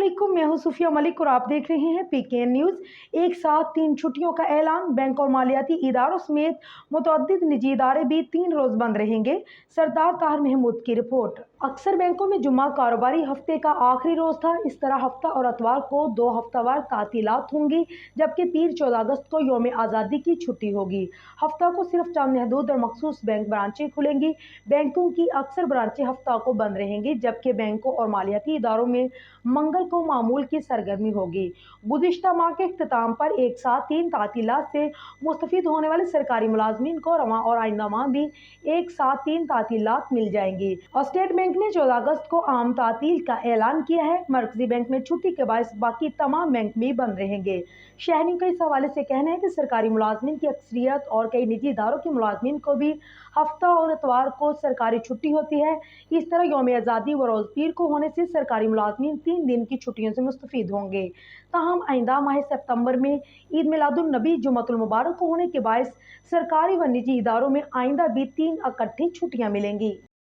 अस्सलामुअलैकुम, मैं हूं सुफिया मलिक और आप देख रहे हैं पीकेएन न्यूज़। एक साथ 3 छुट्टियों का ऐलान। बैंक और मालियाती इदारों समेत मुतअद्दिद निजी इदारे भी 3 रोज़ बंद रहेंगे। सरदार ताहिर महमूद की रिपोर्ट। अक्सर बैंकों में जुम्मा कारोबारी हफ्ते का आखिरी रोज था। इस तरह हफ्ता और अतवार को 2 हफ्तावार तातीलात होंगी, जबकि पीर 14 अगस्त को यौम आज़ादी की छुट्टी होगी। हफ्ता को सिर्फ चंद महदूद और मखसूस बैंक ब्रांचें खुलेंगी। बैंकों की अक्सर ब्रांचें हफ्ता को बंद रहेंगी, जबकि बैंकों और मालियाती इदारों में मंगल को मामूल की सरगर्मी होगी। गुज़िश्ता माह के इख्तिताम पर एक साथ 3 तातीलात से मुस्तफीद होने वाले सरकारी मुलाजमीन को रवां और आइंदा माह भी एक साथ 3 तातीलात मिल जाएंगी। और स्टेट बैंक ने 14 अगस्त को आम तातील का ऐलान किया है। मरकजी बैंक में छुट्टी के बायस बाकी तमाम बैंक भी बंद रहेंगे। शहरियों का इस हवाले से कहना है कि सरकारी मुलाजमीन की अक्सरियत और कई निजी इदारों के मुलाजमीन को भी हफ्ता और इतवार को सरकारी छुट्टी होती है। इस तरह यौम आज़ादी व रोज़ पीर को होने से सरकारी मुलाजमीन 3 दिन की छुट्टियों से मुस्तफीद होंगे। ताहम आइंदा माह सितंबर में ईद मिलादुन नबी जुम्मतुल मुबारक को होने के बायस सरकारी व निजी इदारों में आइंदा भी 3 इकट्ठी छुट्टियां मिलेंगी।